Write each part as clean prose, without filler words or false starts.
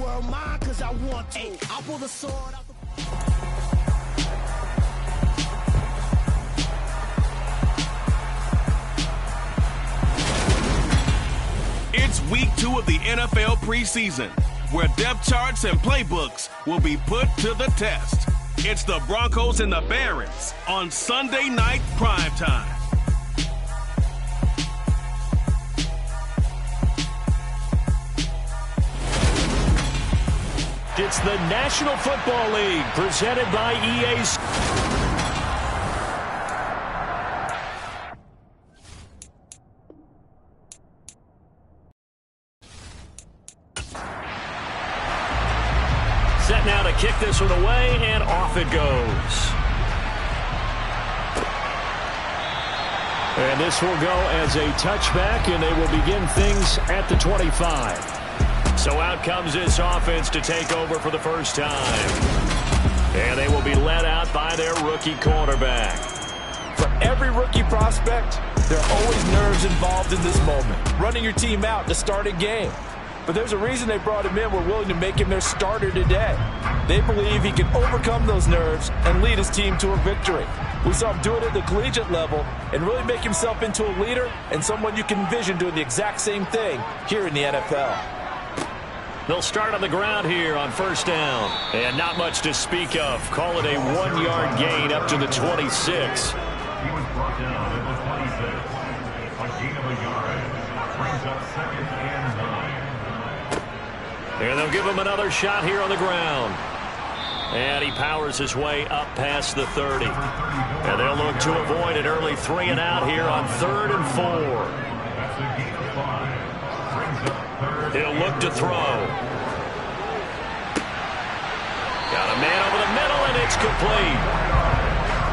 world mine cause I want to. Hey, I'll pull the sword out the... It's week 2 of the NFL preseason, where depth charts and playbooks will be put to the test. It's the Broncos and the Barons on Sunday Night Primetime. It's the National Football League presented by EA. Set now to kick this one away, and off it goes. And this will go as a touchback, and they will begin things at the 25. So out comes this offense to take over for the first time. And they will be led out by their rookie quarterback. For every rookie prospect, there are always nerves involved in this moment. Running your team out to start a game. But there's a reason they brought him in. We're willing to make him their starter today. They believe he can overcome those nerves and lead his team to a victory. We saw him do it at the collegiate level and really make himself into a leader and someone you can envision doing the exact same thing here in the NFL. They'll start on the ground here on first down. And not much to speak of. Call it a 1-yard gain up to the 26. He was brought down at the 26. A gain of a yard. Brings up 2nd and 9. And they'll give him another shot here on the ground. And he powers his way up past the 30. And they'll look to avoid an early 3 and out here on 3rd and 4. That's a gain of 5. Brings up 3rd. He'll look to throw. Got a man over the middle, and it's complete.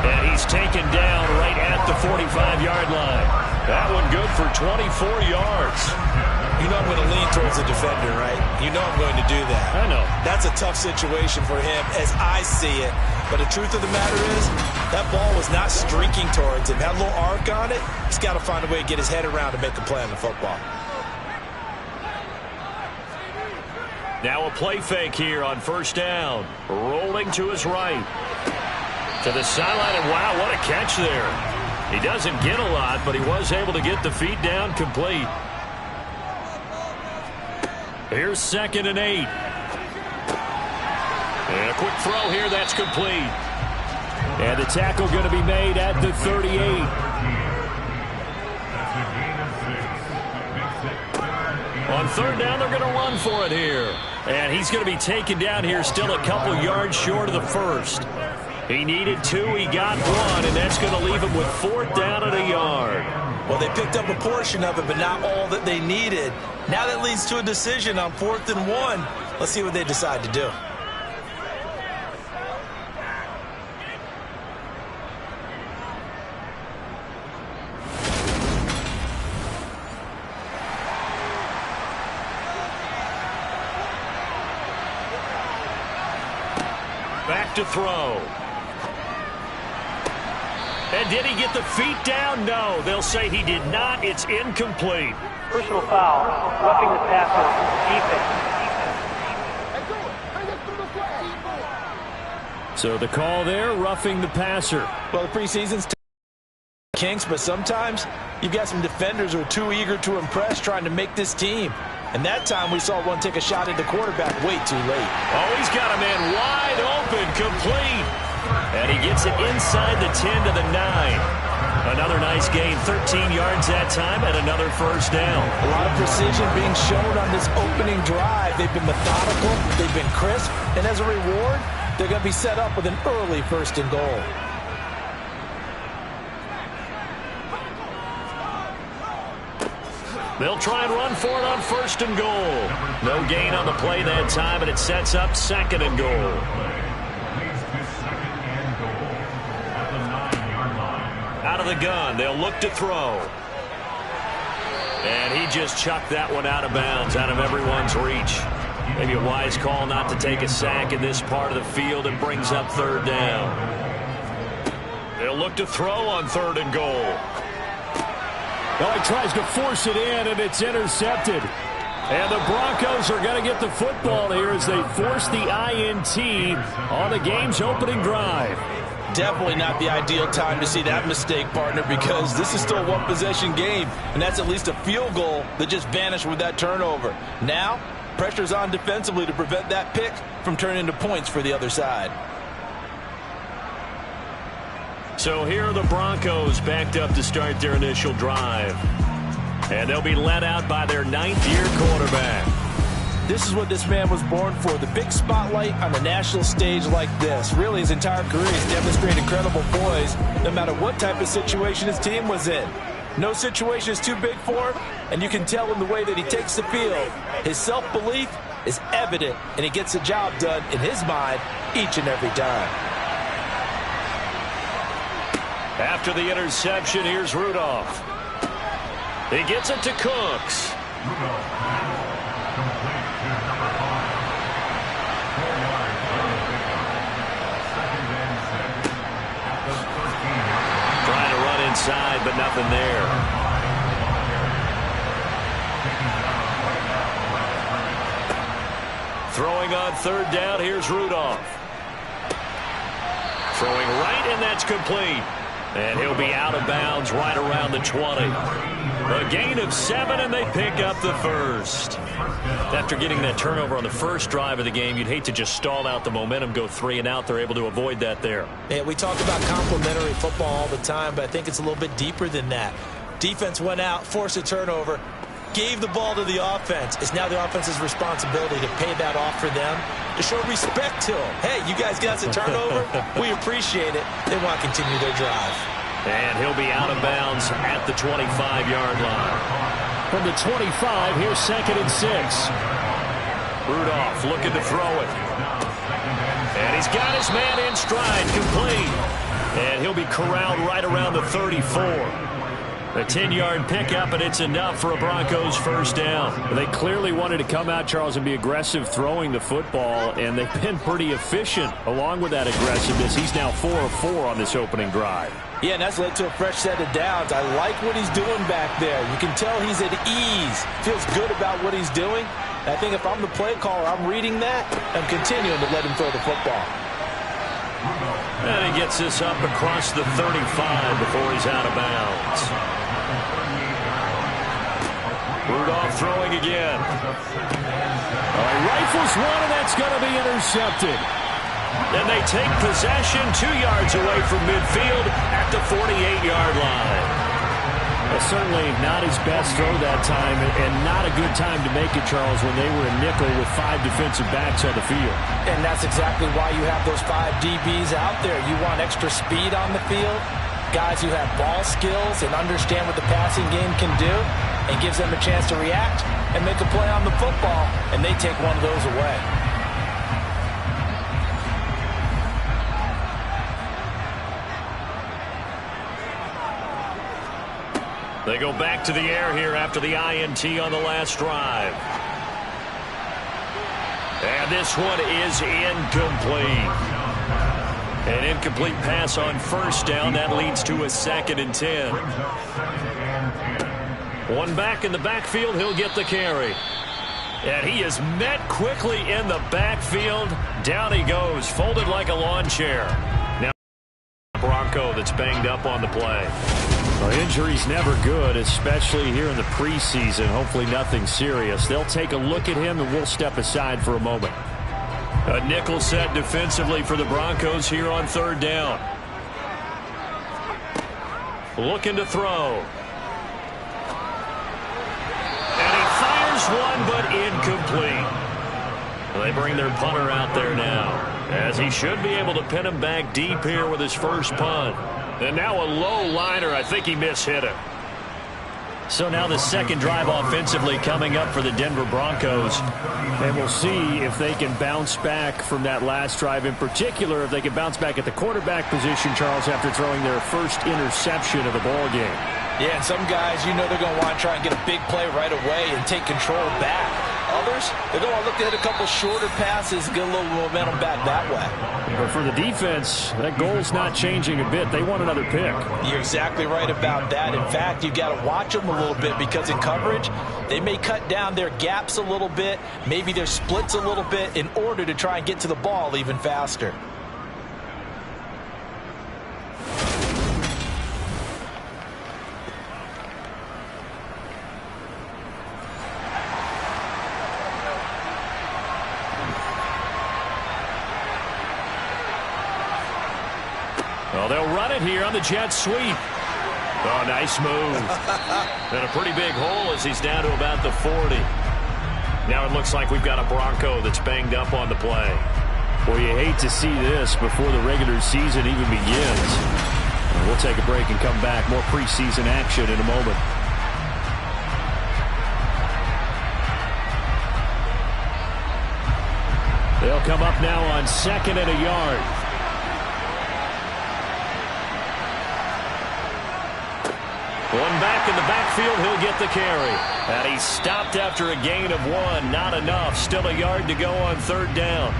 And he's taken down right at the 45-yard line. That one good for 24 yards. You know I'm going to lean towards the defender, right? You know I'm going to do that. I know. That's a tough situation for him as I see it. But the truth of the matter is, that ball was not streaking towards him. Had a little arc on it. He's got to find a way to get his head around to make a play on the football. Now a play fake here on first down. Rolling to his right. To the sideline, and wow, what a catch there. He doesn't get a lot, but he was able to get the feet down complete. Here's 2nd and 8. And a quick throw here, that's complete. And the tackle going to be made at the 38. On 3rd down, they're going to run for it here. And he's going to be taken down here, still a couple yards short of the first. He needed 2, he got 1, and that's going to leave him with 4th down and a yard. Well, they picked up a portion of it, but not all that they needed. Now that leads to a decision on 4th and 1. Let's see what they decide to do. Back to throw. And did he get the feet down? No. They'll say he did not. It's incomplete. Personal foul. Roughing the passer. Defense. So the call there, roughing the passer. Well, the preseason's kinks, but sometimes you've got some defenders who are too eager to impress trying to make this team. And that time we saw one take a shot at the quarterback way too late. Oh, he's got a man wide open, complete. And he gets it inside the 10 to the 9. Another nice gain, 13 yards that time, and another first down. A lot of precision being shown on this opening drive. They've been methodical, they've been crisp, and as a reward, they're going to be set up with an early 1st and goal. They'll try and run for it on 1st and goal. No gain on the play that time, and it sets up 2nd and goal. Out of the gun, they'll look to throw. And he just chucked that one out of bounds, out of everyone's reach. Maybe a wise call not to take a sack in this part of the field. It brings up 3rd down. They'll look to throw on 3rd and goal. Well, he tries to force it in, and it's intercepted. And the Broncos are going to get the football here as they force the INT on the game's opening drive. Definitely not the ideal time to see that mistake, partner, because this is still a one-possession game, and that's at least a field goal that just vanished with that turnover. Now, pressure's on defensively to prevent that pick from turning into points for the other side. So here are the Broncos backed up to start their initial drive. And they'll be led out by their 9th-year quarterback. This is what this man was born for, the big spotlight on the national stage like this. Really, his entire career has demonstrated incredible poise, no matter what type of situation his team was in. No situation is too big for him, and you can tell in the way that he takes the field. His self-belief is evident, and he gets the job done in his mind each and every time. After the interception, here's Rudolph. He gets it to Cooks. Trying to run inside, but nothing there. Throwing on 3rd down, here's Rudolph. Throwing right, and that's complete. And he'll be out of bounds right around the 20. A gain of 7, and they pick up the first. After getting that turnover on the first drive of the game, you'd hate to just stall out the momentum, go 3 and out. They're able to avoid that there. Yeah, we talk about complementary football all the time, but I think it's a little bit deeper than that. Defense went out, forced a turnover, gave the ball to the offense. It's now the offense's responsibility to pay that off for them, to show respect to them. Hey, you guys got us a turnover. We appreciate it. They want to continue their drive. And he'll be out of bounds at the 25-yard line. From the 25, here's 2nd and 6. Rudolph looking to throw it. And he's got his man in stride, complete. And he'll be corralled right around the 34. A 10-yard pickup, and it's enough for a Broncos first down. They clearly wanted to come out, Charles, and be aggressive throwing the football, and they've been pretty efficient along with that aggressiveness. He's now 4 of 4 on this opening drive. Yeah, and that's led to a fresh set of downs. I like what he's doing back there. You can tell he's at ease. Feels good about what he's doing. And I think if I'm the play caller, I'm reading that. I'm continuing to let him throw the football. And he gets this up across the 35 before he's out of bounds. Rudolph throwing again. He rifles one, and that's going to be intercepted. And they take possession 2 yards away from midfield at the 48-yard line. Certainly not his best throw that time, and not a good time to make it, Charles, when they were in nickel with 5 defensive backs on the field. And that's exactly why you have those 5 DBs out there. You want extra speed on the field, guys who have ball skills and understand what the passing game can do, and gives them a chance to react and make a play on the football, and they take one of those away. They go back to the air here after the INT on the last drive. And this one is incomplete. An incomplete pass on first down. That leads to a 2nd and 10. One back in the backfield. He'll get the carry. And he is met quickly in the backfield. Down he goes, folded like a lawn chair. Now Bronco that's banged up on the play. Well, injury's never good, especially here in the preseason. Hopefully nothing serious. They'll take a look at him, and we'll step aside for a moment. A nickel set defensively for the Broncos here on 3rd down. Looking to throw. And he fires one, but incomplete. They bring their punter out there now, as he should be able to pin him back deep here with his first punt. And now a low liner. I think he mishit it. So now the second drive offensively coming up for the Denver Broncos. And we'll see if they can bounce back from that last drive. In particular, if they can bounce back at the quarterback position, Charles, after throwing their first interception of the ball game. Yeah, and some guys, you know they're going to want to try and get a big play right away and take control back. Others, they're going to look to hit a couple shorter passes and get a little momentum back that way. But for the defense, that goal's not changing a bit. They want another pick. You're exactly right about that. In fact, you've got to watch them a little bit because in coverage, they may cut down their gaps a little bit, maybe their splits a little bit in order to try and get to the ball even faster. Well, they'll run it here on the jet sweep. Oh, nice move. And a pretty big hole as he's down to about the 40. Now it looks like we've got a Bronco that's banged up on the play. Well, you hate to see this before the regular season even begins. We'll take a break and come back. More preseason action in a moment. They'll come up now on 2nd and a yard. One back in the backfield, he'll get the carry. And he's stopped after a gain of 1. Not enough. Still a yard to go on 3rd down.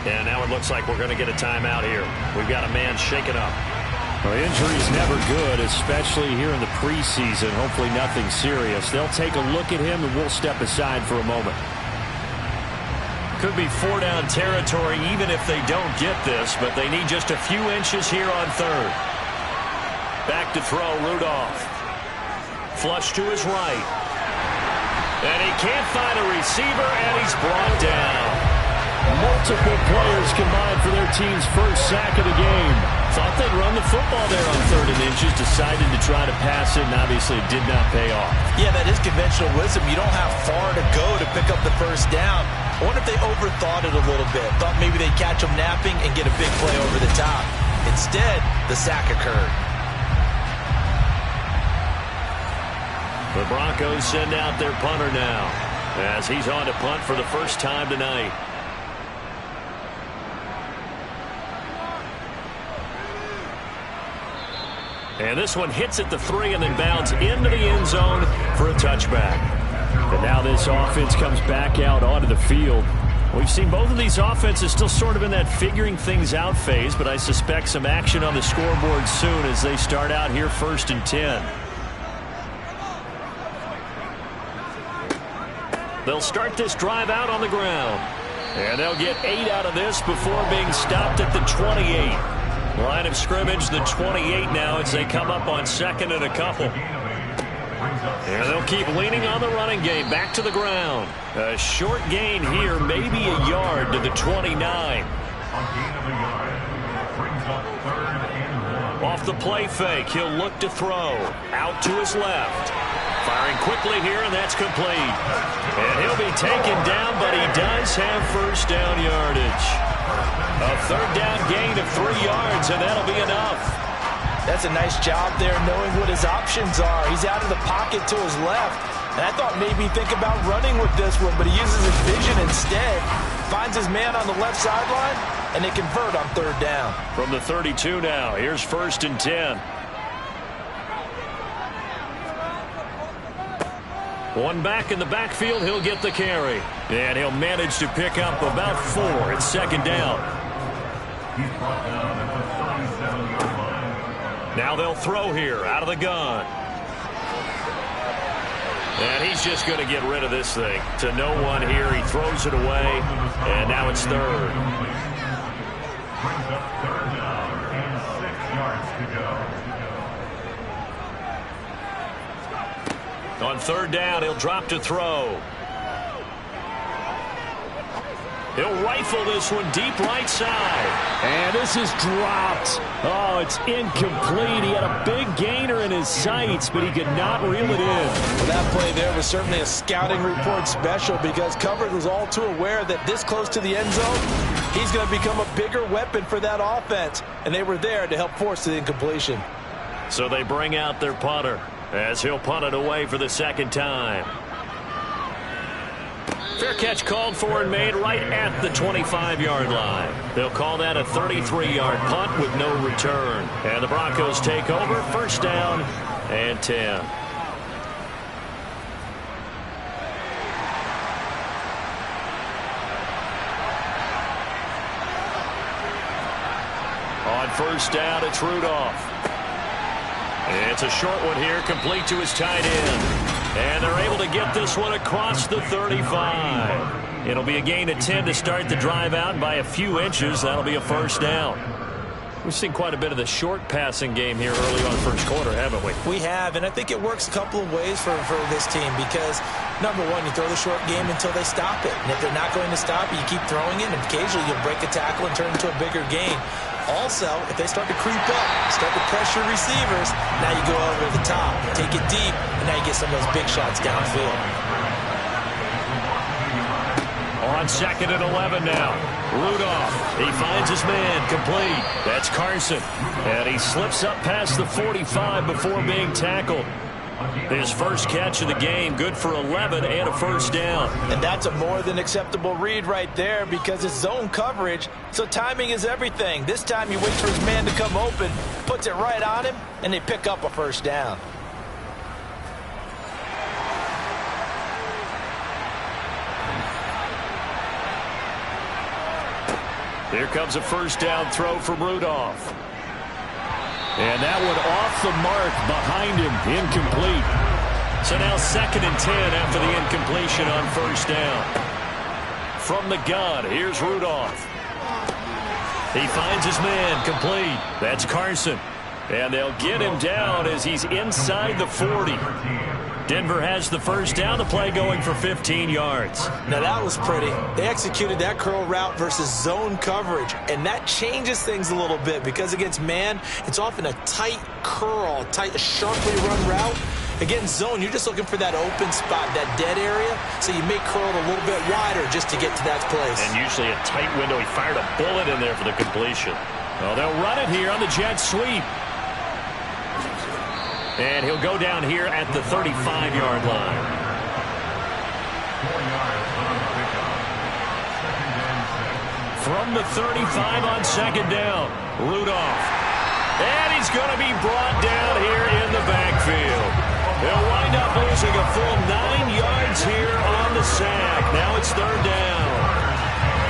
And now it looks like we're going to get a timeout here. We've got a man shaken up. Well, injury's never good, especially here in the preseason. Hopefully nothing serious. They'll take a look at him, and we'll step aside for a moment. Could be 4-down territory even if they don't get this, but they need just a few inches here on 3rd. Back to throw, Rudolph. Flush to his right. And he can't find a receiver, and he's brought down. Multiple players combined for their team's first sack of the game. Thought they'd run the football there on 3rd and inches. Decided to try to pass it, and obviously it did not pay off. Yeah, that is conventional wisdom. You don't have far to go to pick up the first down. I wonder if they overthought it a little bit. Thought maybe they'd catch him napping and get a big play over the top. Instead, the sack occurred. The Broncos send out their punter now as he's on to punt for the first time tonight. And this one hits at the 3 and then bounds into the end zone for a touchback. And now this offense comes back out onto the field. We've seen both of these offenses still sort of in that figuring things out phase, but I suspect some action on the scoreboard soon as they start out here 1st and 10. They'll start this drive out on the ground. And they'll get 8 out of this before being stopped at the 28. Line of scrimmage, the 28 now as they come up on 2nd and a couple. And they'll keep leaning on the running game. Back to the ground. A short gain here, maybe a yard to the 29. Off the play fake, he'll look to throw. Out to his left. Firing quickly here, and that's complete. And he'll be taken down, but he does have first down yardage. A 3rd down gain of 3 yards, and that'll be enough. That's a nice job there knowing what his options are. He's out of the pocket to his left. And I thought maybe think about running with this one, but he uses his vision instead. Finds his man on the left sideline, and they convert on 3rd down. From the 32 now, here's 1st and 10. One back in the backfield, he'll get the carry. And he'll manage to pick up about 4. It's 2nd down. Now they'll throw here out of the gun. And he's just going to get rid of this thing. To no one here, he throws it away. And now it's 3rd. Brings up 3rd down and 6 yards to go. On 3rd down, he'll drop to throw. He'll rifle this one deep right side. And this is dropped. Oh, it's incomplete. He had a big gainer in his sights, but he could not reel it in. Well, that play there was certainly a scouting report special because coverage was all too aware that this close to the end zone, he's going to become a bigger weapon for that offense. And they were there to help force the incompletion. So they bring out their punter as he'll punt it away for the 2nd time. Fair catch called for and made right at the 25-yard line. They'll call that a 33-yard punt with no return. And the Broncos take over, 1st down and 10. first down, it's Rudolph. It's a short one here, complete to his tight end. And they're able to get this one across the 35. It'll be a gain of 10 to start the drive out by a few inches. That'll be a first down. We've seen quite a bit of the short passing game here early on first quarter, haven't we? We have, and I think it works a couple of ways for this team because, number one, you throw the short game until they stop it. And if they're not going to stop it, you keep throwing it, and occasionally you'll break a tackle and turn it into a bigger gain. Also, if they start to creep up, start to pressure receivers, now you go over the top, take it deep, and now you get some of those big shots downfield. On second and 11 now. Rudolph, he finds his man, complete. That's Carson. And he slips up past the 45 before being tackled. His first catch of the game, good for 11 and a first down. And that's a more than acceptable read right there because it's zone coverage, so timing is everything. This time he waits for his man to come open, puts it right on him, and they pick up a first down. Here comes a first down throw from Rudolph. And that one off the mark behind him, incomplete. So now second and 10 after the incompletion on first down. From the gun, here's Rudolph. He finds his man, complete. That's Carson. And they'll get him down as he's inside the 40. Denver has the first down, the play going for 15 yards. Now that was pretty. They executed that curl route versus zone coverage, and that changes things a little bit because against man, it's often a tight curl, sharply run route. Against zone, you're just looking for that open spot, that dead area, so you may curl it a little bit wider just to get to that place. And usually a tight window. He fired a bullet in there for the completion. Well, they'll run it here on the jet sweep. And he'll go down here at the 35-yard line. From the 35 on second down, Rudolph. And he's going to be brought down here in the backfield. They'll wind up losing a full 9 yards here on the sack. Now it's third down.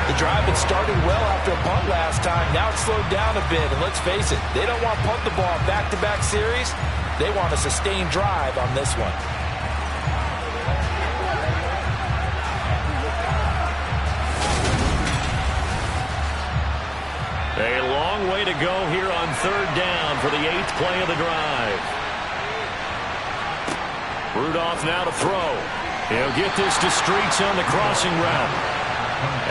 The drive had started well after a punt last time. Now it's slowed down a bit. And let's face it, they don't want to punt the ball in back-to-back series. They want a sustained drive on this one. A long way to go here on third down for the 8th play of the drive. Rudolph now to throw. He'll get this to Streets on the crossing route.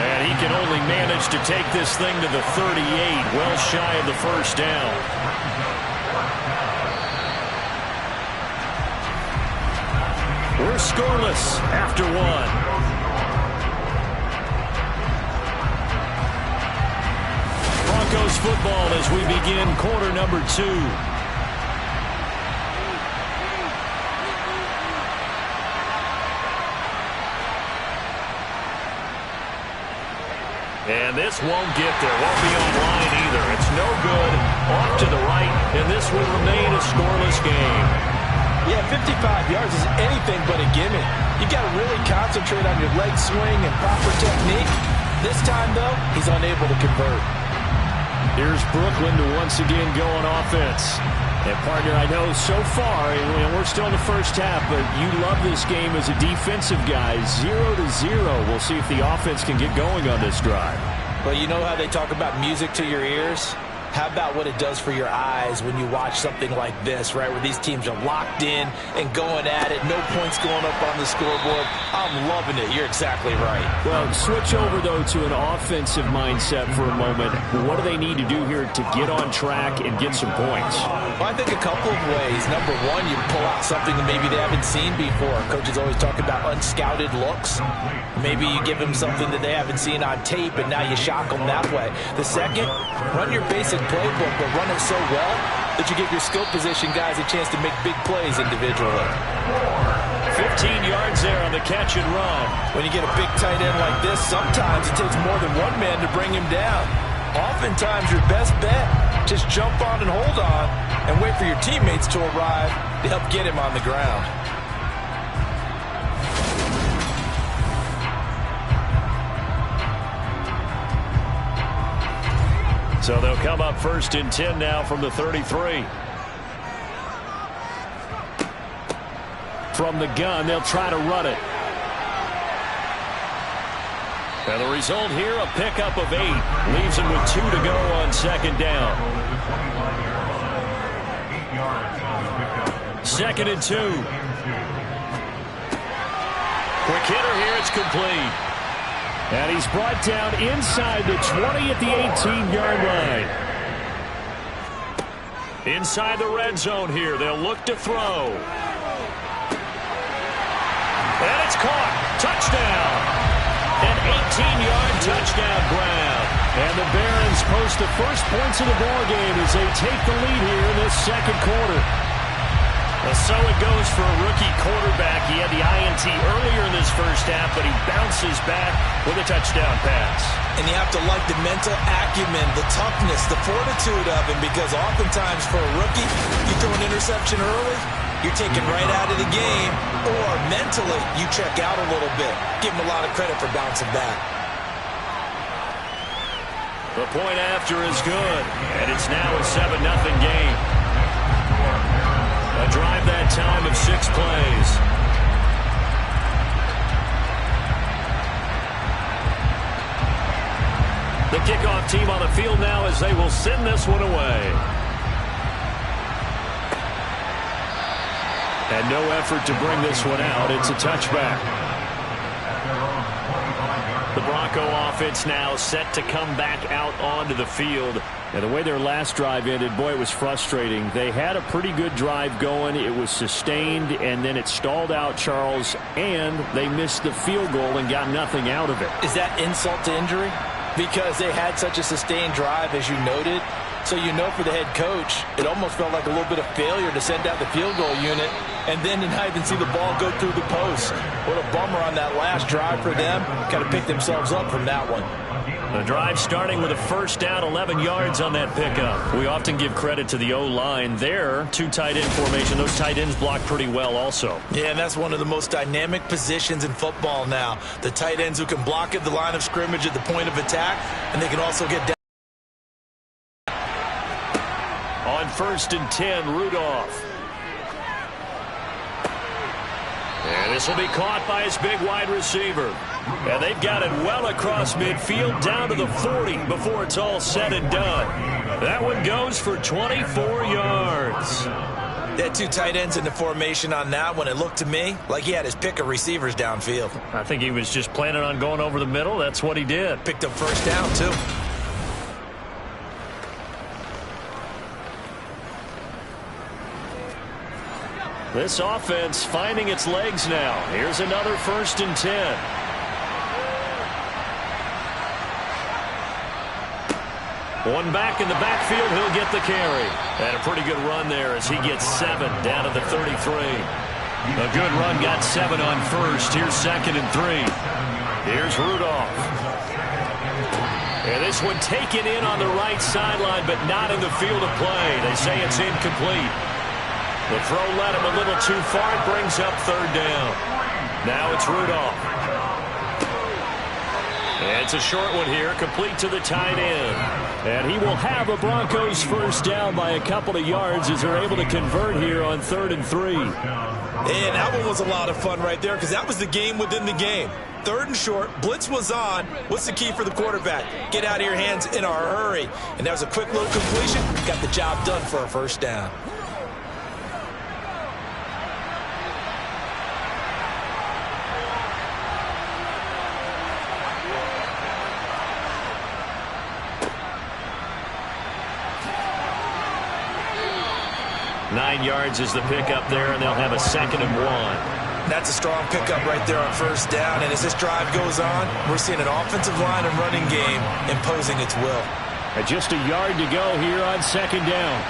And he can only manage to take this thing to the 38, well shy of the first down. We're scoreless after one. Broncos football as we begin quarter number 2. And this won't get there. Won't be online either. It's no good. Off to the right, and this will remain a scoreless game. Yeah, 55 yards is anything but a gimme. You got to really concentrate on your leg swing and proper technique. This time, though, he's unable to convert. Here's Brooklyn to once again go on offense. And, partner, I know so far, and we're still in the first half, but you love this game as a defensive guy. 0-0. We'll see if the offense can get going on this drive. Well, you know how they talk about music to your ears? How about what it does for your eyes when you watch something like this, right, where these teams are locked in and going at it, no points going up on the scoreboard? I'm loving it. You're exactly right. Well, switch over, though, to an offensive mindset for a moment. What do they need to do here to get on track and get some points? Well, I think a couple of ways. Number one, you pull out something that maybe they haven't seen before. Coaches always talk about unscouted looks. Maybe you give them something that they haven't seen on tape, and now you shock them that way. The second, run your basic playbook, but run it so well that you give your skill position guys a chance to make big plays individually. 15 yards there on the catch and run. When you get a big tight end like this, sometimes it takes more than one man to bring him down. Oftentimes, your best bet, just jump on and hold on and wait for your teammates to arrive to help get him on the ground. So they'll come up 1st and 10 now from the 33. From the gun, they'll try to run it. And the result here, a pickup of 8. Leaves him with 2 to go on 2nd down. 2nd and 2. Quick hitter here, it's complete. And he's brought down inside the 20 at the 18-yard line. Inside the red zone here, they'll look to throw. And it's caught. Touchdown. An 18-yard touchdown grab. And the Barons post the first points of the ballgame as they take the lead here in this 2nd quarter. Well, so it goes for a rookie quarterback. He had the INT earlier in this first half, but he bounces back with a touchdown pass. And you have to like the mental acumen, the toughness, the fortitude of him, because oftentimes for a rookie, you throw an interception early, you're taken right out of the game, or mentally you check out a little bit. Give him a lot of credit for bouncing back. The point after is good, and it's now a 7-0 game. A drive that time of 6 plays. The kickoff team on the field now as they will send this one away. And no effort to bring this one out. It's a touchback. The Bronco offense now set to come back out onto the field. And the way their last drive ended, boy, it was frustrating. They had a pretty good drive going. It was sustained, and then it stalled out, Charles, and they missed the field goal and got nothing out of it. Is that insult to injury? Because they had such a sustained drive, as you noted. So you know for the head coach, it almost felt like a little bit of failure to send out the field goal unit and then to not even see the ball go through the post. What a bummer on that last drive for them. Got to pick themselves up from that one. The drive starting with a 1st down, 11 yards on that pickup. We often give credit to the O-line. There, 2 tight end formation. Those tight ends block pretty well also. Yeah, and that's one of the most dynamic positions in football now. The tight ends who can block at the line of scrimmage at the point of attack, and they can also get down. On 1st and 10, Rudolph. And this will be caught by his big wide receiver. And they've got it well across midfield down to the 40 before it's all said and done. That one goes for 24 yards. They had 2 tight ends in the formation on that one. It looked to me like he had his pick of receivers downfield. I think he was just planning on going over the middle. That's what he did. Picked up 1st down, too. This offense finding its legs now. Here's another 1st and 10. One back in the backfield, he'll get the carry. And a pretty good run there as he gets 7 down to the 33. A good run, got 7 on 1st. Here's 2nd and 3. Here's Rudolph. And this one taken in on the right sideline, but not in the field of play. They say it's incomplete. The throw led him a little too far. It brings up 3rd down. Now it's Rudolph. And it's a short one here, complete to the tight end. And he will have a Broncos 1st down by a couple of yards as they're able to convert here on 3rd and 3. And that one was a lot of fun right there because that was the game within the game. 3rd and short, blitz was on. What's the key for the quarterback? Get out of your hands in a hurry. And that was a quick little completion. Got the job done for a 1st down. Nine yards is the pickup there, and they'll have a 2nd and 1. That's a strong pickup right there on 1st down. And as this drive goes on, we're seeing an offensive line and running game imposing its will. And just a yard to go here on 2nd down.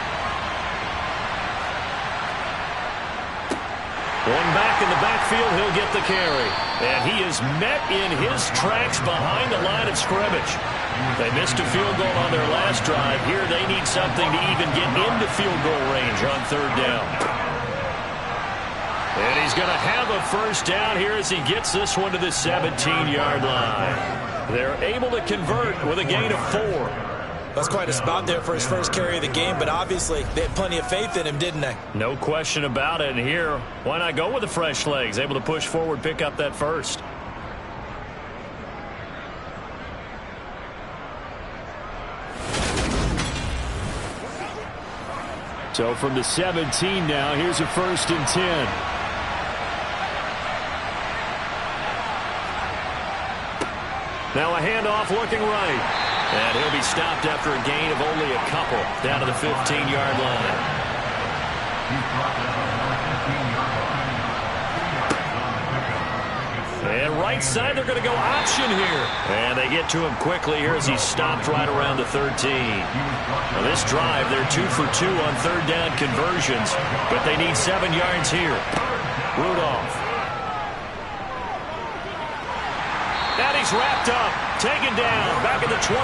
One back in the backfield, he'll get the carry. And he is met in his tracks behind the line of scrimmage. They missed a field goal on their last drive. Here they need something to even get into field goal range on 3rd down. And he's going to have a 1st down here as he gets this one to the 17-yard line. They're able to convert with a gain of 4. That's quite a spot there for his first carry of the game, but obviously they had plenty of faith in him, didn't they? No question about it. And here, why not go with the fresh legs? Able to push forward, pick up that first. So from the 17 now, here's a 1st and 10. Now a handoff looking right. And he'll be stopped after a gain of only a couple down to the 15-yard line. And right side, they're going to go option here. And they get to him quickly here as he's stopped right around the 13. Now this drive, they're 2 for 2 on 3rd down conversions, but they need 7 yards here. Rudolph. And he's wrapped up, taken down, back at the 25.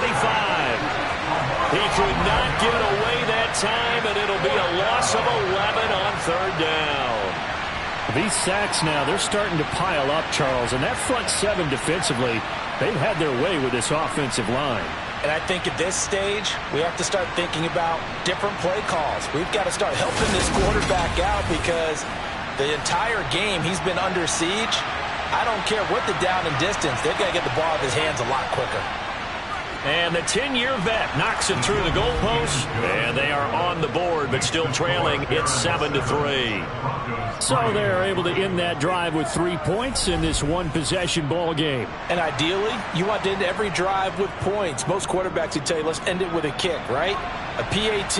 He could not get away that time, and it'll be a loss of 11 on 3rd down. These sacks now, they're starting to pile up, Charles, and that front 7 defensively, they've had their way with this offensive line. And I think at this stage, we have to start thinking about different play calls. We've got to start helping this quarterback out because the entire game he's been under siege. I don't care what the down and distance. They've got to get the ball out of his hands a lot quicker. And the 10-year vet knocks it through the goalpost. And they are on the board, but still trailing. It's 7-3. So they're able to end that drive with 3 points in this one-possession ball game. And ideally, you want to end every drive with points. Most quarterbacks would tell you, let's end it with a kick, right? A PAT,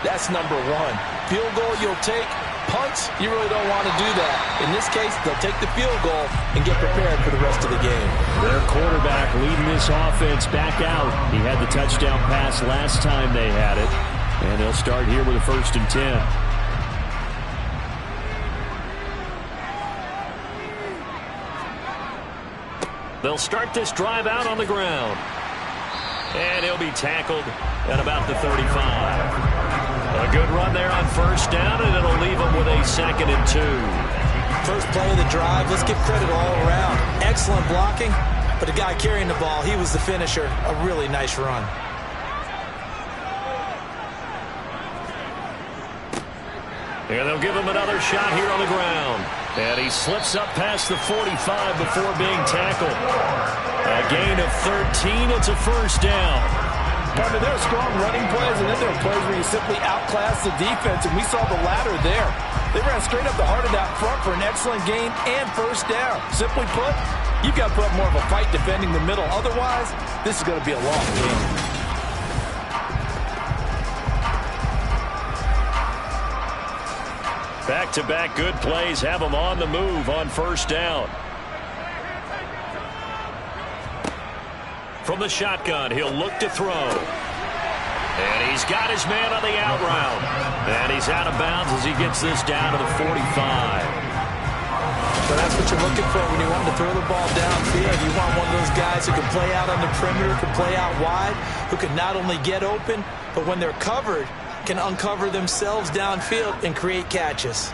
that's number 1. Field goal you'll take. Punts, you really don't want to do that. In this case, they'll take the field goal and get prepared for the rest of the game. Their quarterback leading this offense back out. He had the touchdown pass last time they had it. And they'll start here with a 1st and 10. They'll start this drive out on the ground. And he'll be tackled at about the 35. A good run there on 1st down, and it'll leave him with a 2nd and 2. First play of the drive, let's give credit all around. Excellent blocking, but the guy carrying the ball, he was the finisher. A really nice run. And they'll give him another shot here on the ground. And he slips up past the 45 before being tackled. A gain of 13. It's a 1st down. I mean, there are strong running plays, and then there are plays where you simply outclass the defense, and we saw the latter there. They ran straight up the heart of that front for an excellent gain and 1st down. Simply put, you've got to put up more of a fight defending the middle. Otherwise, this is going to be a long game. Back-to-back good plays have him on the move on 1st down. From the shotgun, he'll look to throw. And he's got his man on the out route. And he's out of bounds as he gets this down to the 45. So that's what you're looking for when you want to throw the ball downfield. You want one of those guys who can play out on the perimeter, can play out wide, who can not only get open, but when they're covered, can uncover themselves downfield and create catches.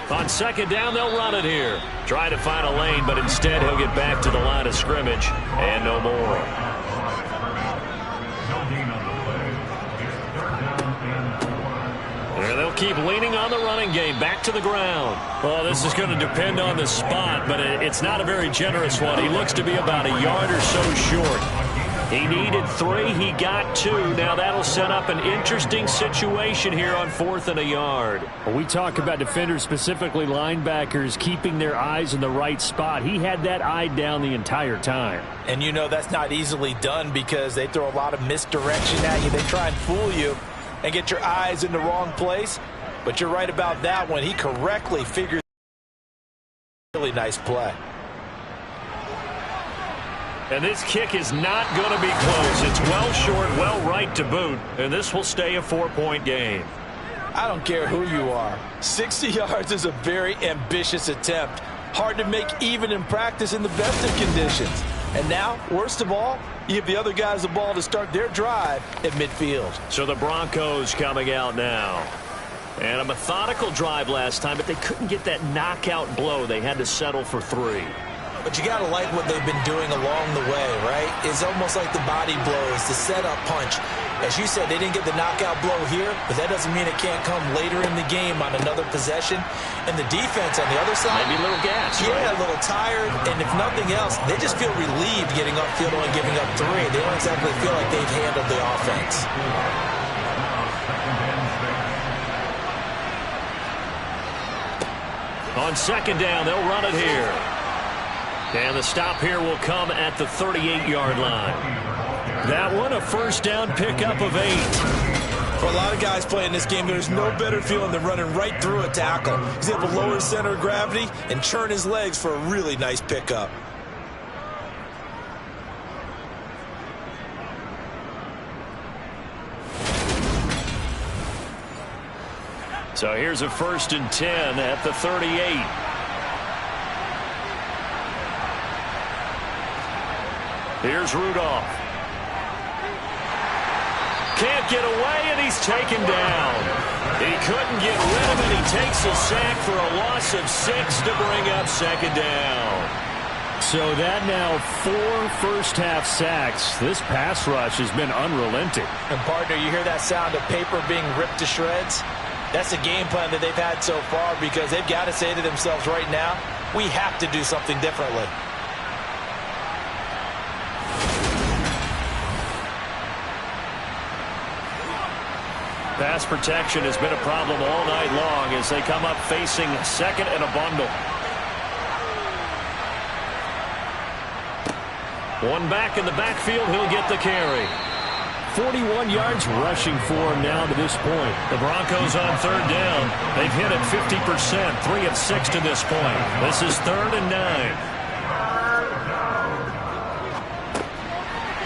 On 2nd down, they'll run it here. Try to find a lane, but instead he'll get back to the line of scrimmage and no more. And they'll keep leaning on the running game. Back to the ground. Well, this is going to depend on the spot, but it's not a very generous one. He looks to be about a yard or so short. He needed 3. He got 2. Now that'll set up an interesting situation here on 4th and a yard. When we talk about defenders, specifically linebackers, keeping their eyes in the right spot, he had that eye down the entire time. And you know that's not easily done because they throw a lot of misdirection at you. They try and fool you and get your eyes in the wrong place. But you're right about that one. He correctly figured really nice play. And this kick is not going to be close. It's well short, well right to boot. And this will stay a 4-point game. I don't care who you are. 60 yards is a very ambitious attempt. Hard to make even in practice in the best of conditions. And now, worst of all, you give the other guys the ball to start their drive at midfield. So the Broncos coming out now. And a methodical drive last time, but they couldn't get that knockout blow. They had to settle for 3. But you got to like what they've been doing along the way, right? It's almost like the body blows, the setup punch. As you said, they didn't get the knockout blow here, but that doesn't mean it can't come later in the game on another possession. And the defense on the other side, maybe a little gas. Yeah, right? A little tired. And if nothing else, they just feel relieved getting upfield and giving up 3. They don't exactly feel like they've handled the offense. On second down, they'll run it here. And the stop here will come at the 38-yard line. That one, a first down pickup of 8. For a lot of guys playing this game, there's no better feeling than running right through a tackle. He's able to lower his center of gravity and churn his legs for a really nice pickup. So here's a 1st and 10 at the 38. Here's Rudolph. Can't get away, and he's taken down. He couldn't get rid of it. He takes a sack for a loss of 6 to bring up second down. So that now 4 first-half sacks. This pass rush has been unrelenting. And, partner, you hear that sound of paper being ripped to shreds? That's the game plan that they've had so far because they've got to say to themselves right now, we have to do something differently. Pass protection has been a problem all night long as they come up facing second and a bundle. One back in the backfield, he'll get the carry. 41 yards rushing for him now to this point. The Broncos on third down. They've hit it 50%, 3 of 6 to this point. This is 3rd and 9.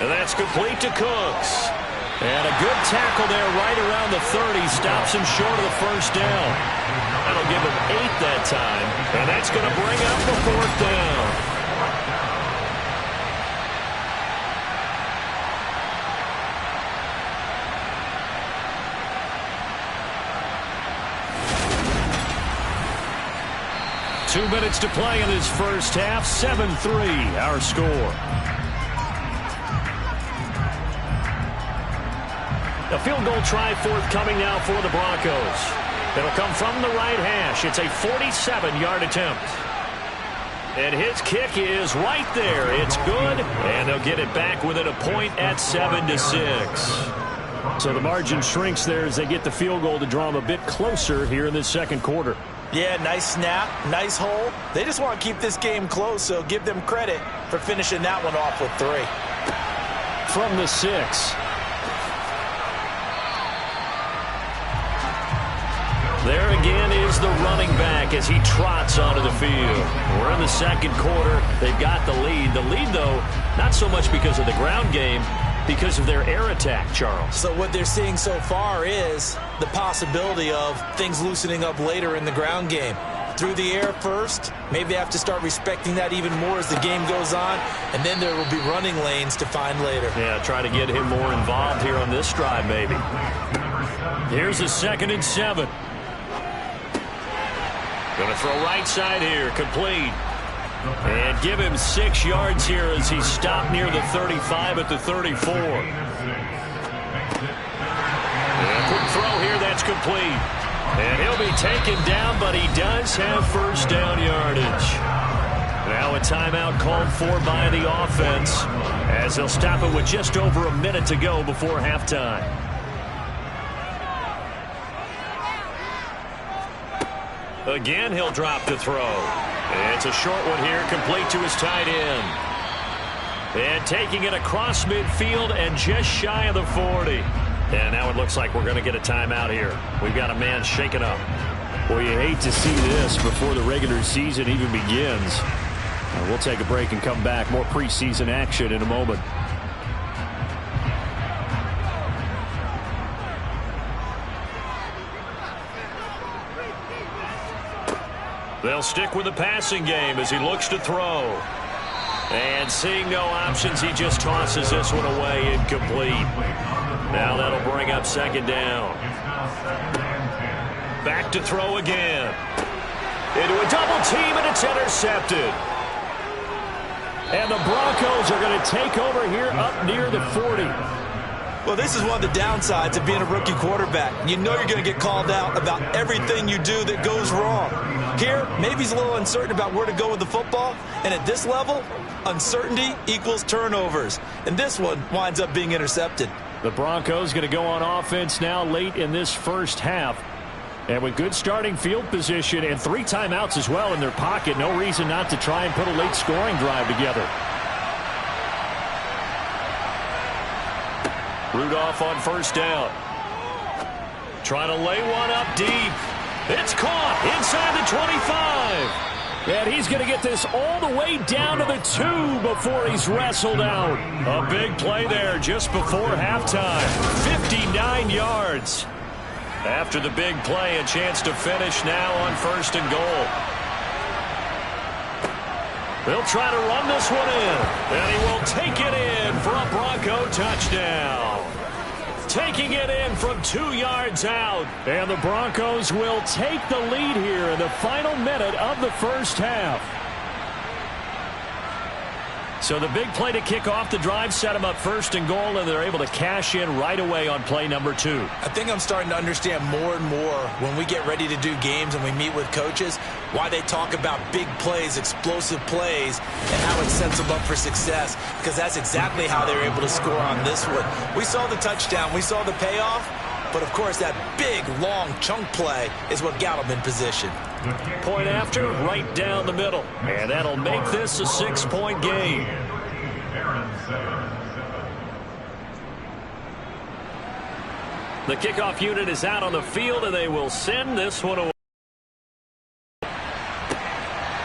And that's complete to Cooks. And a good tackle there right around the 30. Stops him short of the first down. That'll give him 8 that time. And that's going to bring up the 4th down. Two minutes to play in this first half. 7-3 our score. A field goal try forthcoming now for the Broncos. It'll come from the right hash. It's a 47-yard attempt. And his kick is right there. It's good. And they'll get it back within a point at 7-6. So the margin shrinks there as they get the field goal to draw them a bit closer here in this second quarter. Yeah, nice snap, nice hole. They just want to keep this game close, so give them credit for finishing that one off with 3. From the 6. There again is the running back as he trots onto the field. We're in the second quarter. They've got the lead. The lead, though, not so much because of the ground game, because of their air attack, Charles. So what they're seeing so far is the possibility of things loosening up later in the ground game. Through the air first, maybe they have to start respecting that even more as the game goes on, and then there will be running lanes to find later. Yeah, try to get him more involved here on this drive, maybe. Here's a 2nd and 7. Going to throw right side here, complete. And give him 6 yards here as he's stopped near the 35 at the 34. And a quick throw here, that's complete. And he'll be taken down, but he does have first down yardage. Now a timeout called for by the offense as they'll stop it with just over a minute to go before halftime. Again, he'll drop the throw. It's a short one here, complete to his tight end. And taking it across midfield and just shy of the 40. And now it looks like we're going to get a timeout here. We've got a man shaken up. Well, you hate to see this before the regular season even begins. We'll take a break and come back. More preseason action in a moment. They'll stick with the passing game as he looks to throw. And seeing no options, he just tosses this one away, incomplete. Now that'll bring up second down. Back to throw again. Into a double team, and it's intercepted. And the Broncos are going to take over here up near the 40. Well, this is one of the downsides of being a rookie quarterback. You know you're going to get called out about everything you do that goes wrong. Here, maybe he's a little uncertain about where to go with the football. And at this level, uncertainty equals turnovers. And this one winds up being intercepted. The Broncos going to go on offense now late in this first half. And with good starting field position and 3 timeouts as well in their pocket, no reason not to try and put a late scoring drive together. Rudolph on first down. Trying to lay one up deep. It's caught inside the 25. And he's going to get this all the way down to the 2 before he's wrestled out. A big play there just before halftime. 59 yards. After the big play, a chance to finish now on first and goal. They'll try to run this one in. And he will take it in for a Bronco touchdown. Taking it in from 2 yards out. And the Broncos will take the lead here in the final minute of the first half. So the big play to kick off the drive set them up first and goal, and they're able to cash in right away on play number 2. I think I'm starting to understand more and more when we get ready to do games and we meet with coaches why they talk about big plays, explosive plays, and how it sets them up for success, because that's exactly how they were able to score on this one. We saw the touchdown. We saw the payoff. But, of course, that big, long chunk play is what got them in position. Point after, right down the middle. And that'll make this a 6-point game. The kickoff unit is out on the field, and they will send this one away.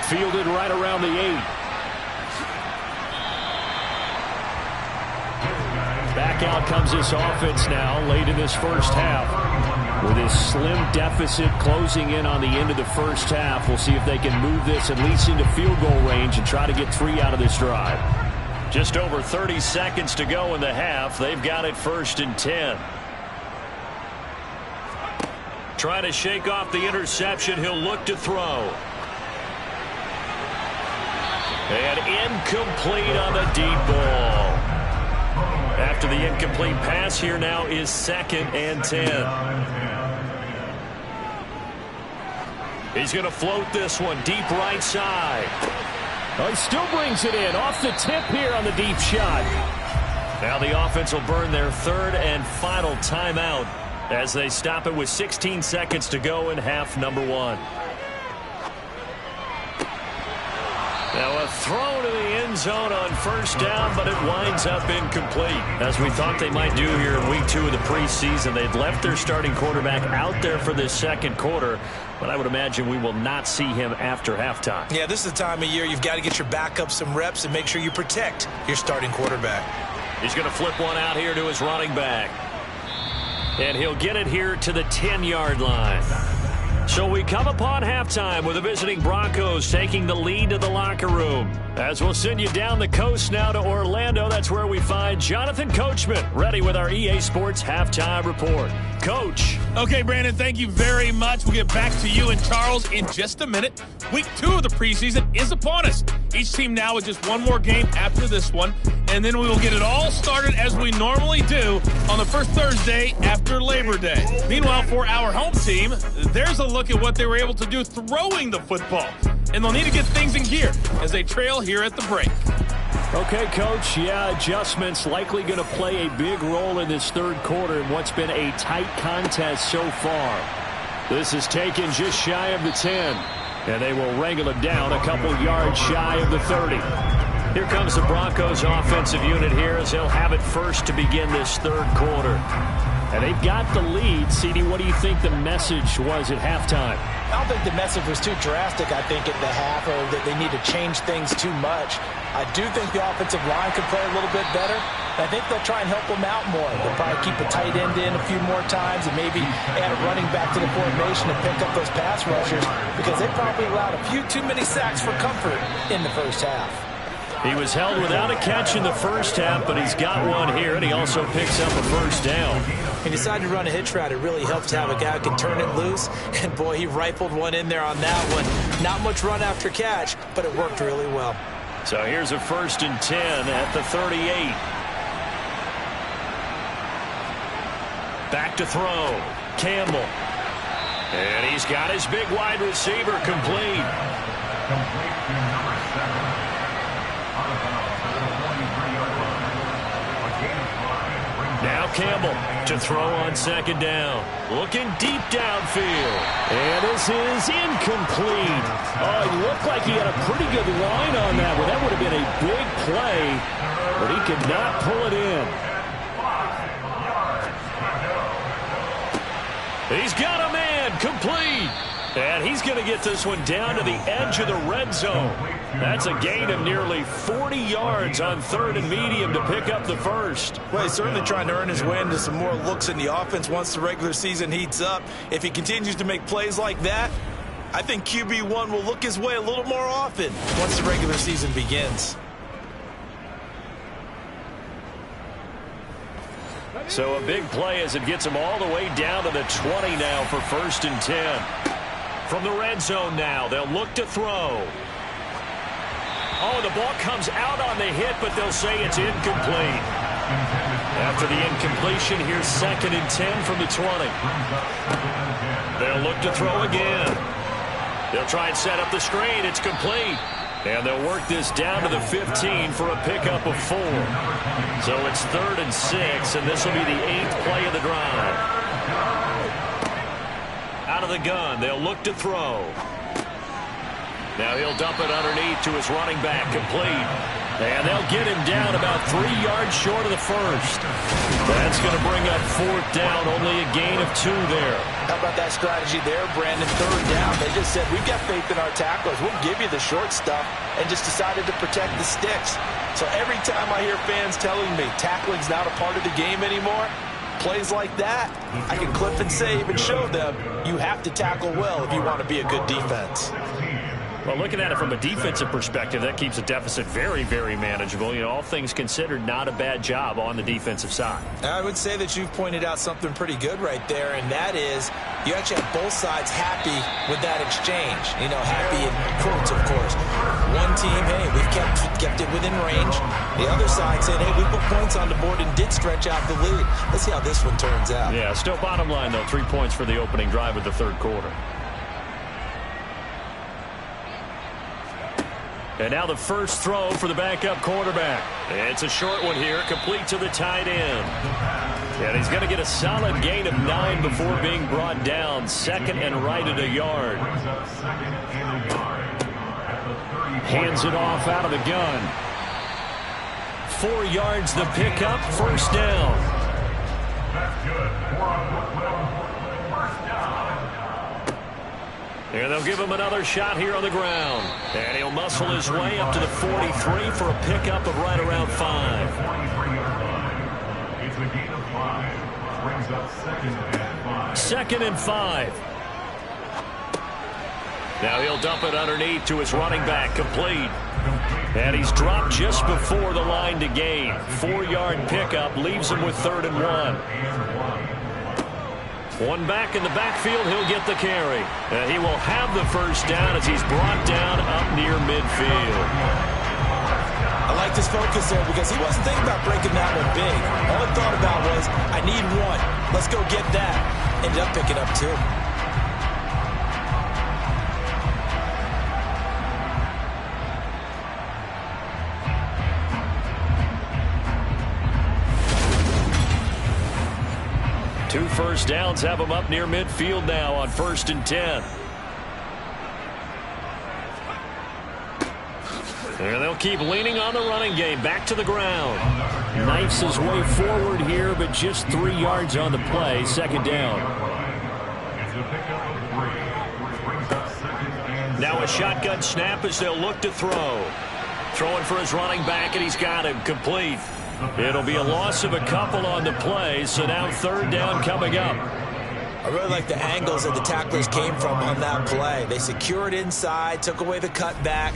Fielded right around the 8. Back out comes this offense now late in this first half. With this slim deficit closing in on the end of the first half, we'll see if they can move this at least into field goal range and try to get 3 out of this drive. Just over 30 seconds to go in the half. They've got it 1st and 10. Trying to shake off the interception. He'll look to throw. And incomplete on the deep ball. After the incomplete pass, here now is 2nd and 10. He's going to float this one deep right side. Oh, he still brings it in off the tip here on the deep shot. Now the offense will burn their 3rd and final timeout as they stop it with 16 seconds to go in half number 1. Now a throw to the end zone on first down, but it winds up incomplete. As we thought they might do here in week 2 of the preseason, they've left their starting quarterback out there for this second quarter, but I would imagine we will not see him after halftime. Yeah, this is the time of year you've got to get your backup some reps and make sure you protect your starting quarterback. He's going to flip one out here to his running back. And he'll get it here to the 10-yard line. So we come upon halftime with the visiting Broncos taking the lead to the locker room. As we'll send you down the coast now to Orlando, that's where we find Jonathan Coachman ready with our EA Sports Halftime Report. Coach. Okay, Brandon, thank you very much. We'll get back to you and Charles in just a minute. Week 2 of the preseason is upon us. Each team now with just one more game after this one, and then we will get it all started as we normally do on the first Thursday after Labor Day. Meanwhile, for our home team, there's a look at what they were able to do throwing the football, and they'll need to get things in gear as they trail here at the break. Okay, Coach, yeah, adjustments likely going to play a big role in this third quarter in what's been a tight contest so far. This is taken just shy of the 10, and they will wrangle it down a couple yards shy of the 30. Here comes the Broncos offensive unit here as they'll have it first to begin this third quarter. And they've got the lead. CD, what do you think the message was at halftime? I don't think the message was too drastic, I think, at the half, or that they need to change things too much. I do think the offensive line could play a little bit better. I think they'll try and help them out more. They'll probably keep a tight end in a few more times and maybe add a running back to the formation to pick up those pass rushers, because they probably allowed a few too many sacks for comfort in the first half. He was held without a catch in the first half, but he's got one here, and he also picks up a first down. He decided to run a hitch route. It really helps to have a guy who can turn it loose, and boy, he rifled one in there on that one. Not much run after catch, but it worked really well. So here's a 1st and 10 at the 38. Back to throw. Campbell. And he's got his big wide receiver complete. Complete to number 7. On the bounce at the 43-yard line. A gain of 5 brings Now Campbell to throw on 2nd down. Looking deep downfield. And this is incomplete. Oh, it looked like he had a pretty good line on that one. That would have been a big play, but he could not pull it in. He's got a man complete. And he's going to get this one down to the edge of the red zone. That's a gain of nearly 40 yards on 3rd and medium to pick up the first. Well, he's certainly trying to earn his way into some more looks in the offense once the regular season heats up. If he continues to make plays like that, I think QB1 will look his way a little more often once the regular season begins. So a big play as it gets him all the way down to the 20 now for 1st and 10. From the red zone now, they'll look to throw. Oh, the ball comes out on the hit, but they'll say it's incomplete. After the incompletion, here's 2nd and 10 from the 20. They'll look to throw again. They'll try and set up the screen. It's complete. And they'll work this down to the 15 for a pickup of 4. So it's 3rd and 6, and this will be the 8th play of the drive. Out of the gun, they'll look to throw. Now he'll dump it underneath to his running back, complete. And they'll get him down about 3 yards short of the first. That's going to bring up 4th down, only a gain of 2 there. How about that strategy there, Brandon? 3rd down. They just said, we've got faith in our tacklers. We'll give you the short stuff, and just decided to protect the sticks. So every time I hear fans telling me tackling's not a part of the game anymore, plays like that, I can clip and save and show them you have to tackle well if you want to be a good defense. Well, looking at it from a defensive perspective, that keeps the deficit very, very manageable. You know, all things considered, not a bad job on the defensive side. I would say that you've pointed out something pretty good right there, and that is you actually have both sides happy with that exchange. You know, happy in quotes, of course. One team, hey, we've kept it within range. The other side said, hey, we put points on the board and did stretch out the lead. Let's see how this one turns out. Yeah, still bottom line, though, 3 points for the opening drive of the 3rd quarter. And now the first throw for the backup quarterback. It's a short one here, complete to the tight end. And he's going to get a solid gain of 9 before being brought down. 2nd and right at a yard. Hands it off out of the gun. 4 yards the pickup, 1st down. That's good. 4 on first down. And they'll give him another shot here on the ground. And he'll muscle his way up to the 43 for a pickup of right around 5. It's a gain of 5. Brings up 2nd and 5. 2nd and 5. Now he'll dump it underneath to his running back, complete. And he's dropped just before the line to gain. 4-yard pickup leaves him with 3rd and 1. One back in the backfield, he'll get the carry. And he will have the first down as he's brought down up near midfield. I like this focus there because he wasn't thinking about breaking that one big. All he thought about was, I need 1. Let's go get that. Ended up picking up 2. Two first downs have him up near midfield now on 1st and 10. And they'll keep leaning on the running game. Back to the ground. Knifes his way forward here, but just 3 yards on the play. 2nd down. Now a shotgun snap as they'll look to throw. Throwing for his running back, and he's got him complete. It'll be a loss of a couple on the play, so now 3rd down coming up. I really like the angles that the tacklers came from on that play. They secured inside, took away the cutback.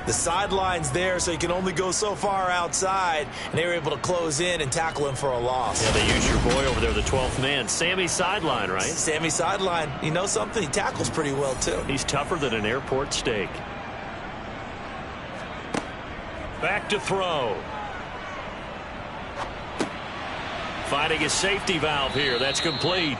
The sideline's there, so you can only go so far outside, and they were able to close in and tackle him for a loss. Yeah, they used your boy over there, the 12th man. Sammy Sideline, right? Sammy Sideline. You know something? He tackles pretty well, too. He's tougher than an airport steak. Back to throw. Finding a safety valve here. That's complete.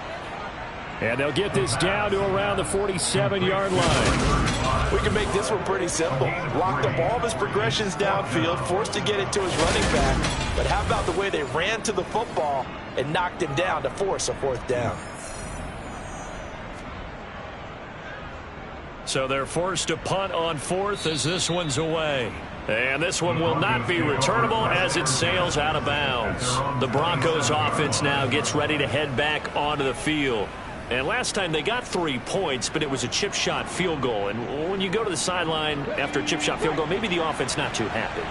And they'll get this down to around the 47-yard line. We can make this one pretty simple. Locked up all of his progressions downfield, forced to get it to his running back. But how about the way they ran to the football and knocked him down to force a 4th down? So they're forced to punt on 4th as this one's away. And this one will not be returnable as it sails out of bounds. The Broncos offense now gets ready to head back onto the field. And last time they got 3 points, but it was a chip shot field goal. And when you go to the sideline after a chip shot field goal, maybe the offense not too happy.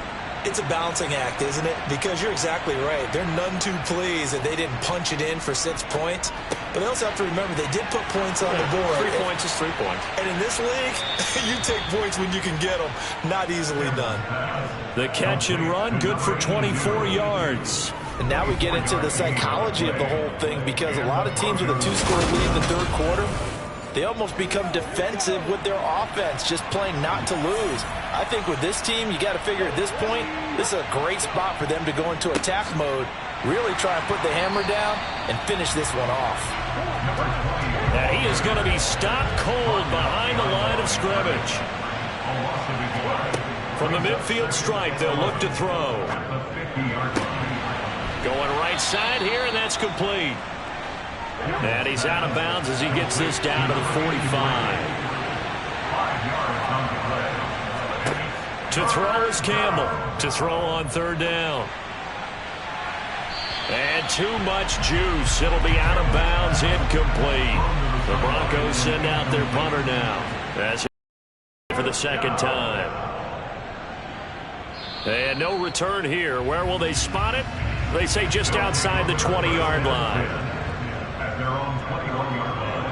It's a balancing act, isn't it? Because you're exactly right. They're none too pleased that they didn't punch it in for 6 points. But they also have to remember they did put points on the board. 3 points is 3 points. And in this league, you take points when you can get them. Not easily done. The catch and run, good for 24 yards. And now we get into the psychology of the whole thing, because a lot of teams with a 2-score lead in the 3rd quarter, they almost become defensive with their offense, just playing not to lose. I think with this team, you got to figure at this point, this is a great spot for them to go into attack mode, really try and put the hammer down and finish this one off. Now he is going to be stopped cold behind the line of scrimmage. From the midfield stripe, they'll look to throw. Going right side here, and that's complete. And he's out of bounds as he gets this down to the 45. To throw is Campbell. To throw on 3rd down. And too much juice. It'll be out of bounds, incomplete. The Broncos send out their punter now. That's for the 2nd time. And no return here. Where will they spot it? They say just outside the 20-yard line. At their own 21-yard line.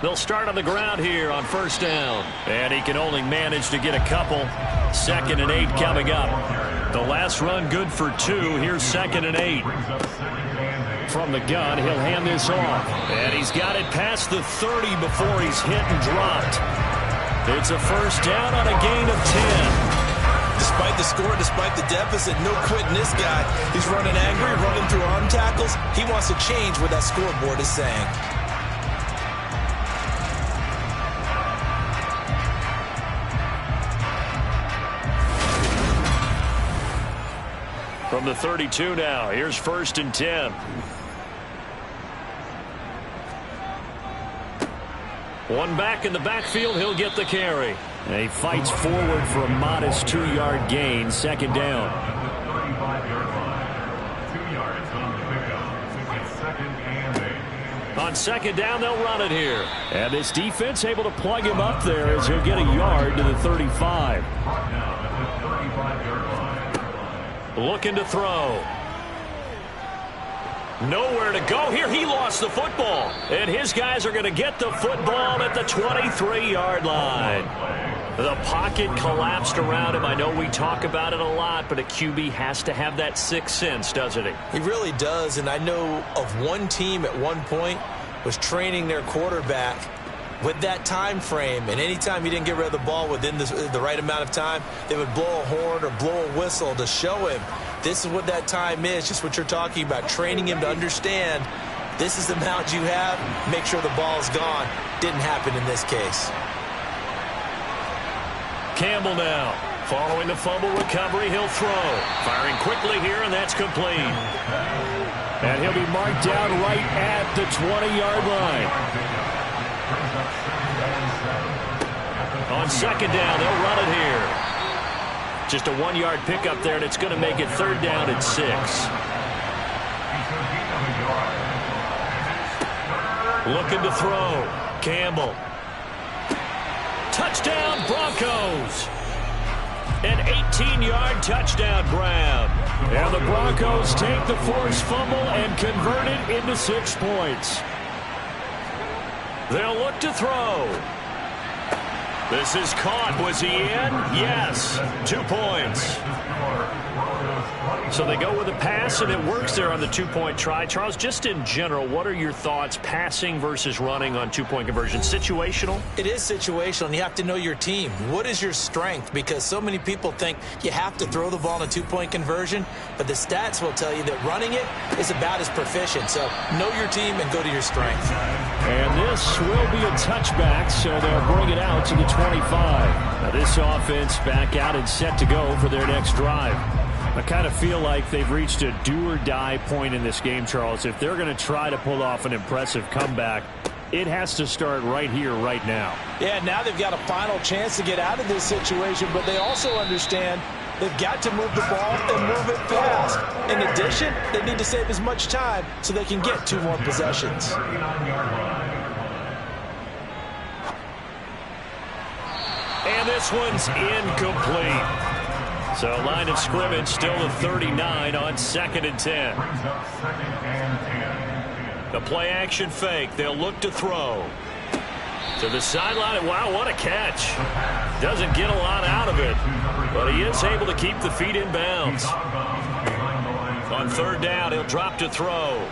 They'll start on the ground here on 1st down. And he can only manage to get a couple. 2nd and 8 coming up. The last run good for 2. Here's 2nd and 8. From the gun, he'll hand this off. And he's got it past the 30 before he's hit and dropped. It's a 1st down on a gain of 10. Despite the score, despite the deficit, no quitting this guy. He's running angry, running through arm tackles. He wants to change what that scoreboard is saying. From the 32 now, here's 1st and 10. One back in the backfield, he'll get the carry. And he fights forward for a modest 2-yard gain, 2nd down. On 2nd down, they'll run it here. And this defense able to plug him up there as he'll get a yard to the 35. Looking to throw. Nowhere to go here. He lost the football. And his guys are going to get the football at the 23-yard line. The pocket collapsed around him. I know we talk about it a lot, but a QB has to have that 6th sense, doesn't he? He really does, and I know of one team at one point was training their quarterback with that time frame, and anytime he didn't get rid of the ball within the right amount of time, they would blow a horn or blow a whistle to show him this is what that time is, just what you're talking about, training him to understand this is the amount you have, make sure the ball's gone. Didn't happen in this case. Campbell now, following the fumble recovery, he'll throw. Firing quickly here, and that's complete. And he'll be marked down right at the 20-yard line. On 2nd down, they'll run it here. Just a 1-yard pickup there, and it's going to make it 3rd down and 6. Looking to throw. Campbell. Touchdown, Broncos. An 18-yard touchdown grab. And the Broncos take the forced fumble and convert it into 6 points. They'll look to throw. This is caught. Was he in? Yes. 2 points. So they go with a pass, and it works there on the two-point try. Charles, just in general, what are your thoughts passing versus running on two-point conversion? Situational? It is situational, and you have to know your team. What is your strength? Because so many people think you have to throw the ball in a two-point conversion, but the stats will tell you that running it is about as proficient. So know your team and go to your strength. And this will be a touchback, so they'll bring it out to the 25. Now this offense back out and set to go for their next drive. I kind of feel like they've reached a do-or-die point in this game, Charles. If they're going to try to pull off an impressive comeback, it has to start right here, right now. Yeah, now they've got a final chance to get out of this situation, but they also understand they've got to move the ball and move it fast. In addition, they need to save as much time so they can get 2 more possessions. And this one's incomplete. So line of scrimmage still a 39 on 2nd and 10. The play action fake. They'll look to throw. To the sideline, and wow, what a catch. Doesn't get a lot out of it, but he is able to keep the feet in bounds. On 3rd down, he'll drop to throw.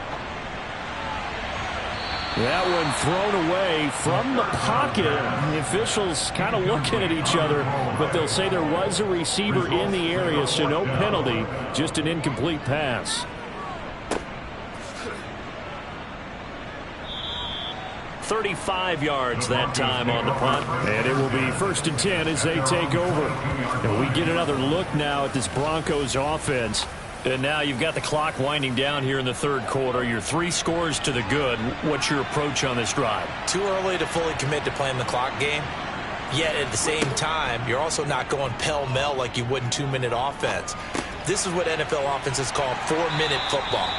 That one thrown away from the pocket. The officials kind of looking at each other, but they'll say there was a receiver in the area, so no penalty, just an incomplete pass. 35 yards that time on the punt. And it will be 1st and 10 as they take over. And we get another look now at this Broncos offense. And now you've got the clock winding down here in the 3rd quarter. You're 3 scores to the good. What's your approach on this drive? Too early to fully commit to playing the clock game. Yet at the same time, you're also not going pell-mell like you would in 2-minute offense. This is what NFL offenses call 4-minute football.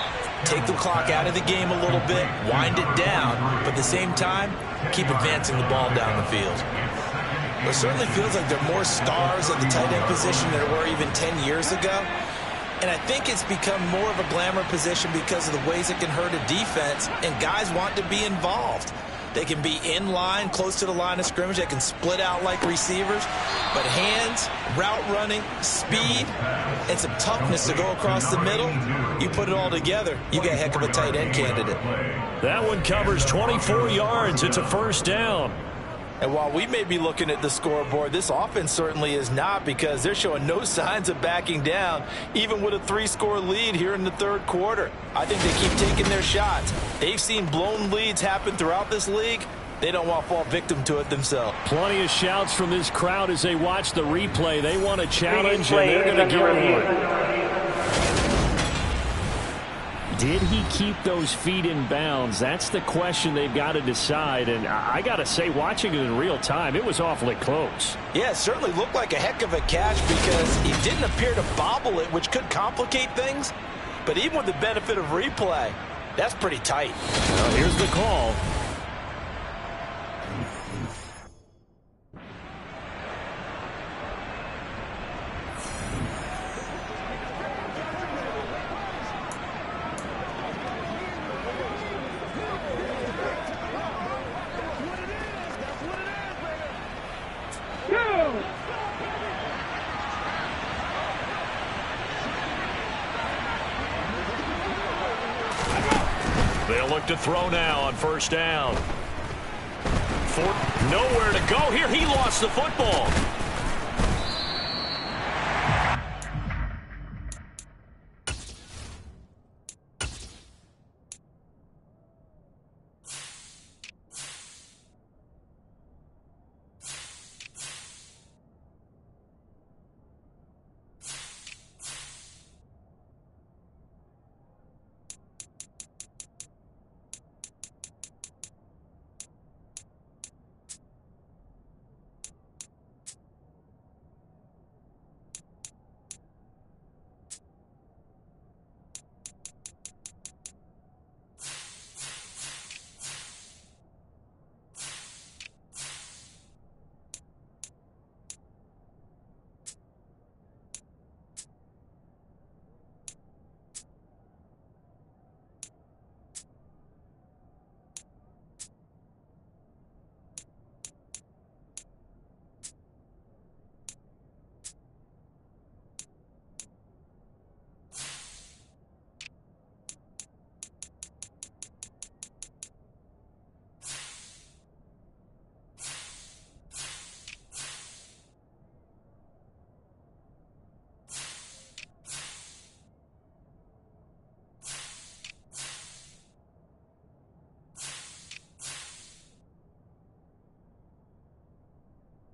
Take the clock out of the game a little bit, wind it down, but at the same time, keep advancing the ball down the field. It certainly feels like there are more stars at the tight end position than there were even 10 years ago. And I think it's become more of a glamour position because of the ways it can hurt a defense, and guys want to be involved. They can be in line, close to the line of scrimmage. They can split out like receivers. But hands, route running, speed, and some toughness to go across the middle, you put it all together, you get a heck of a tight end candidate. That one covers 24 yards. It's a 1st down. And while we may be looking at the scoreboard, this offense certainly is not, because they're showing no signs of backing down, even with a 3-score lead here in the 3rd quarter. I think they keep taking their shots. They've seen blown leads happen throughout this league. They don't want to fall victim to it themselves. Plenty of shouts from this crowd as they watch the replay. They want a challenge, and they're going to give it one. Did he keep those feet in bounds? That's the question they've got to decide. And I got to say, watching it in real time, it was awfully close. Yeah, it certainly looked like a heck of a catch because he didn't appear to bobble it, which could complicate things. But even with the benefit of replay, that's pretty tight. Well, here's the call. They'll look to throw now on 1st down. Nowhere to go here. He lost the football.